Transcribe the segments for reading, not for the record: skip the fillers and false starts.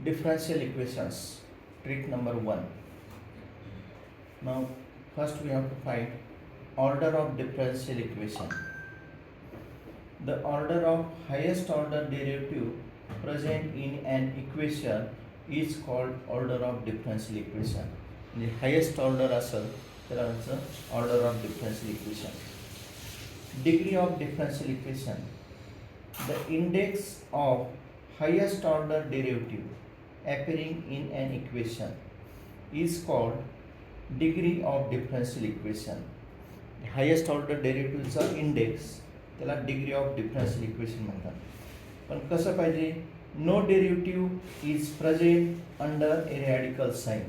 differential equations, trick number 1. Now first we have to find order of differential equation. The order of highest order derivative present in an equation is called order of differential equation. The highest order असेल तर order of differential equation. Degree of differential equation. The index of highest order derivative appearing in an equation is called degree of differential equation. Highest order derivative चा index त्याला degree of differential equation म्हणतात. पण कसं पाहिजे, no derivative is present under a radical sign.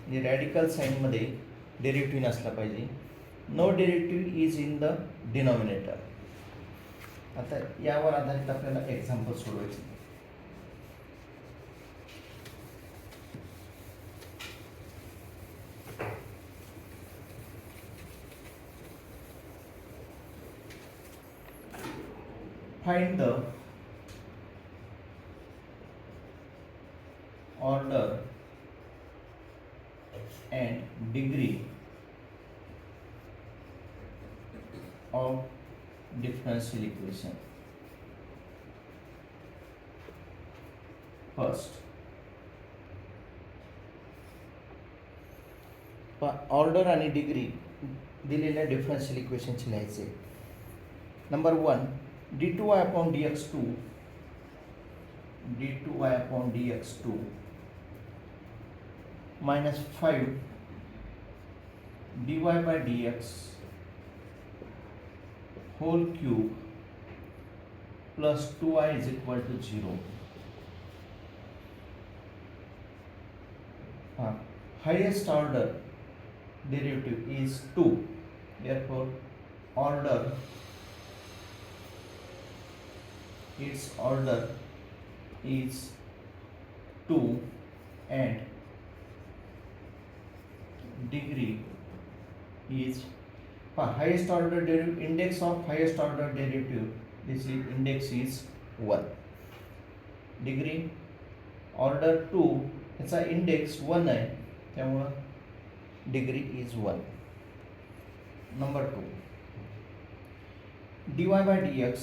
म्हणजे radical sign मध्ये derivative नसला पाहिजे. No derivative is in the denominator. आता यावर आधारित आपल्याला एक्झाम्पल सोडवायचे. Find the order and degree of differential equation. First, order आणि डिग्री दिलेल्या डिफरन्शियल इक्वेशनची लिहायचे. Number 1, d2y upon dx2 minus 5 dy by dx whole cube plus 2y is equal to 0. Highest order derivative is 2, therefore order, its order is 2 and degree is highest order derivative, index of highest order derivative, this is index is 1. Degree order 2 याचा index 1 आहे, त्यामुळं degree is 1. Number 2, dy by dx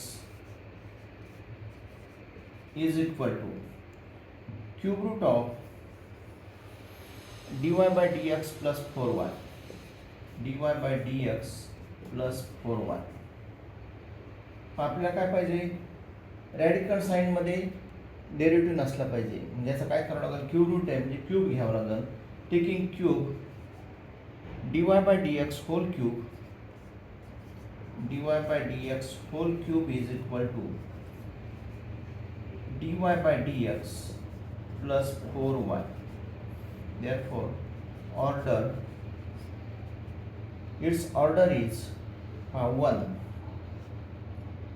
is equal to cube root of dy by dx plus 4y. dy by dx plus 4y. आपल्याला काय पाहिजे, radical sign मध्ये derivative नसला पाहिजे. म्हणजे याचं काय करावं लागेल, क्यूब रूट आहे म्हणजे क्यूब घ्यावं लागेल. Taking cube dy by dx whole cube, dy by dx whole cube is equal to dy by dx plus 4y. Therefore order, its order is 1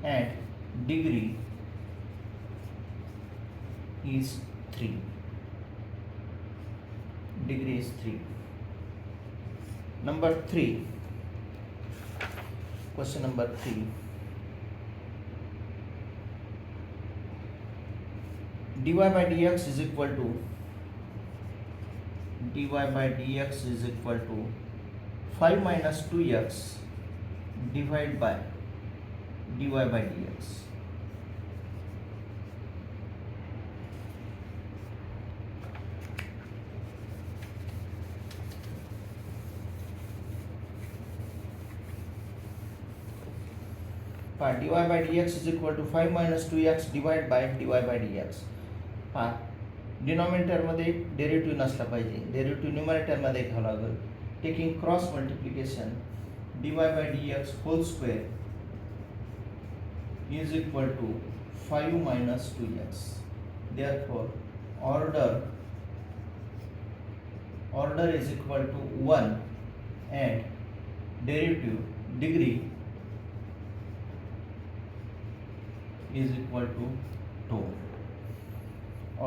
and degree is 3. Degree is 3. Number 3, question number 3. dy by dx is equal to 5 minus 2x divided by dy by dx. dy by dx is equal to 5 minus 2x divided by dy by dx. Denominator मध्ये derivative नसला पाहिजे, derivative numerator मध्ये घ्यावं लागेल. Taking cross multiplication dy by dx whole square is equal to 5 minus 2x. Therefore order is equal to 1 and derivative degree is equal to 2.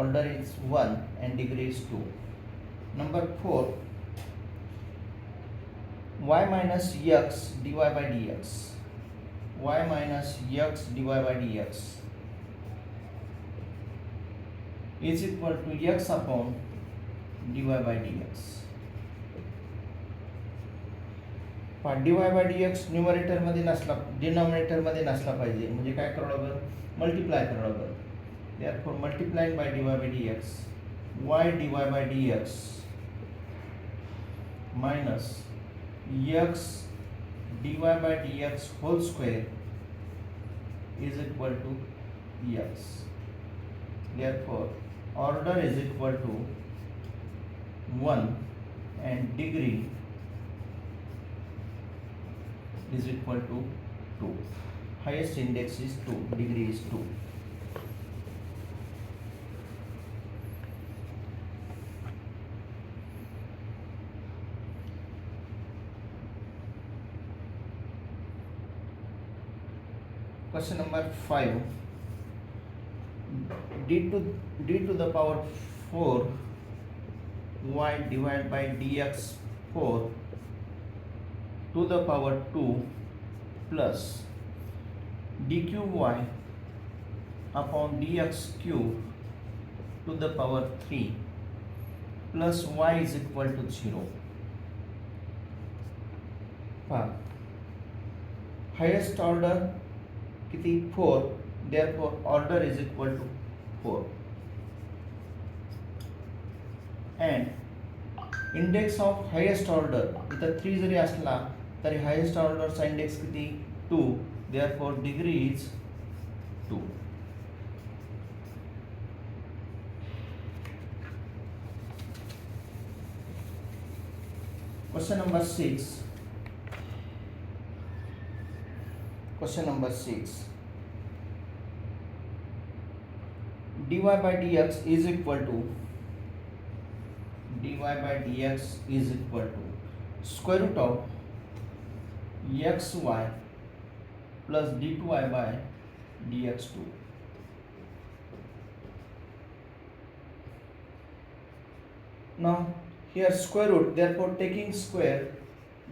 Order is 1 and degree is 2. Number 4, y minus x dy by dx, y minus x dy by dx is equal to x upon dy by dx. dy by dx numerator मध्ये नसला, denominator मध्ये नसला पाहिजे, म्हणजे काय करावं लागेल, multiply करावं लागेल. therefore multiplying by dy by dx, y dy by dx minus x dy by dx whole square is equal to x. Therefore order is equal to 1 and degree is equal to 2. Highest index is 2, degree is 2. Question number 5. d to the power 4 y divided by dx 4 to the power 2 plus dqy upon dx cube to the power 3 plus y is equal to 0. Highest order किती 4, therefore order is equal to 4 and index of highest order इथं 3 जरी असला तरी highest order चा index किती 2, therefore degree is 2. Question number 6. Question number 6. dy by dx is equal to square root of xy plus d2y by dx2. Now here square root, therefore taking square,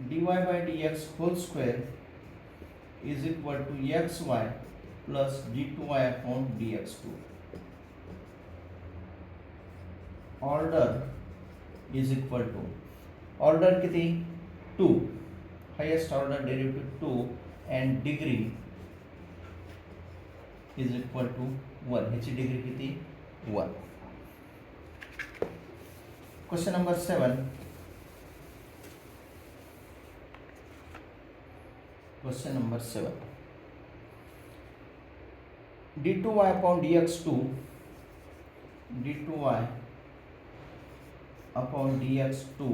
dy by dx whole square is equal to xy plus d2y upon dx2. Order is equal to, order किती 2, highest order derivative 2 and degree is equal to 1. ह्याची degree किती 1. Question number 7. Question number 7. d2y upon dx2 upon dx2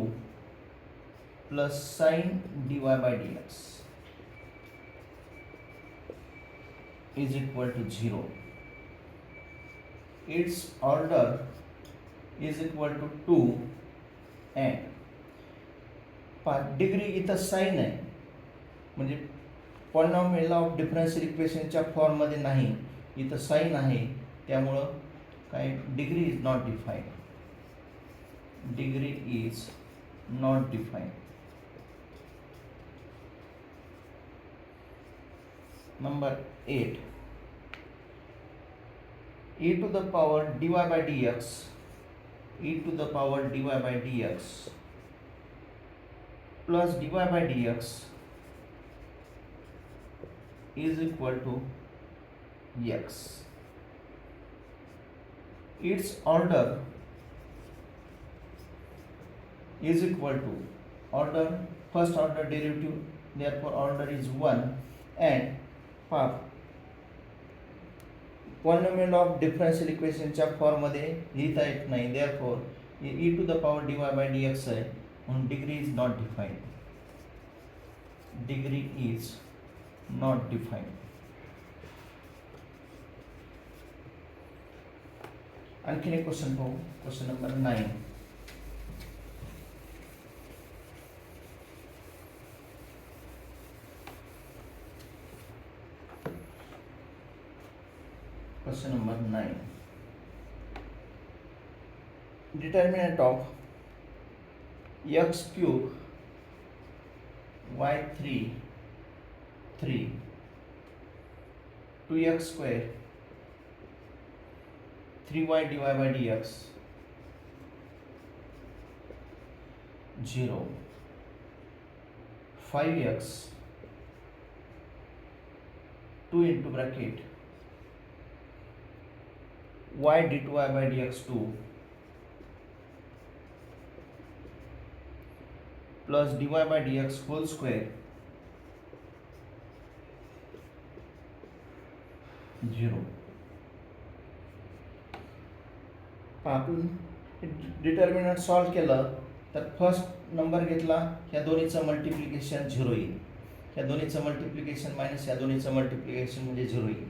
plus sin dy by dx is equal to 0. Its order is equal to 2 and degree इथं sign आहे, म्हणजे polynomial of differential इक्वेशनच्या फॉर्ममध्ये नाही, इथं sign आहे, त्यामुळं काय degree is not defined. Degree is not defined. Number 8. e to the power dy by dx plus dy by dx is equal to x. Its order is equal to order, first order derivative, therefore order is 1 and polynomial of differential इक्वेशनच्या फॉर्ममध्ये लिहिता येत नाही, therefore e to the power dy by dx आहे, म्हणून degree is not defined. Degree is not defined. आणखीन एक question पाहू. Question number 9. Question number 9. Determinant of x cube y3 2x square 3y dy by dx 0, 5x 2 into bracket y d2y by dx 2 plus dy by dx whole square 0. आपण determinant solve केलं तर first number घेतला, ह्या दोन्हीचं multiplication 0 येईल, ह्या दोन्हीचं multiplication minus ह्या दोन्हीचं multiplication म्हणजे 0 येईल.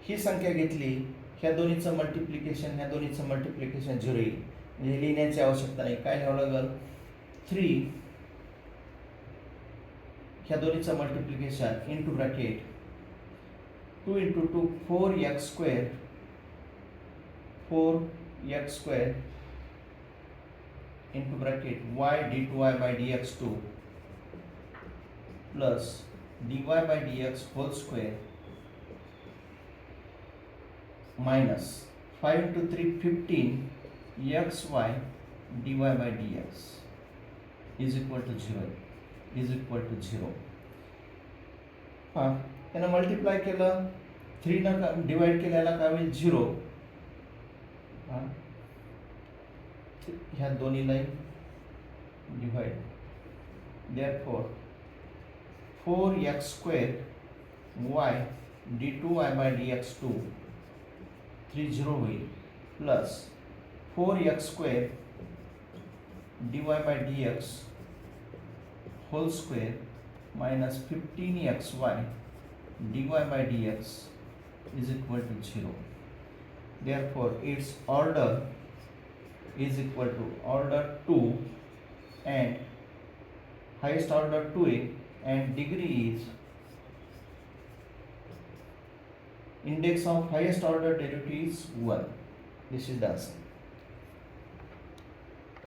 ही संख्या घेतली, ह्या दोन्हीचं मल्टिप्लिकेशन ह्या दोन्हीचं मल्टिप्लिकेशन 0 येईल, म्हणजे लिहिण्याची आवश्यकता नाही. काय लिहावं लागेल? 3 ह्या दोन्हीचं multiplication into bracket 2 into 2 4x square 4x square into bracket y d2y by dx 2 plus dy by dx whole square minus 5 into 3 15 xy dy by dx is equal to 0 is equal to 0. यानं multiply केलं, 3 न divide केल्याला काय होईल? 0. ह्या दोन्हीला divide, therefore 4x square y d2y by dx 2 3 0 होईल plus 4x square dy by dx whole square minus 15xy dy by dx is equal to 0. Therefore, its order is equal to order 2 and highest order 2a and degree is index of highest order derivative is 1. This is the answer.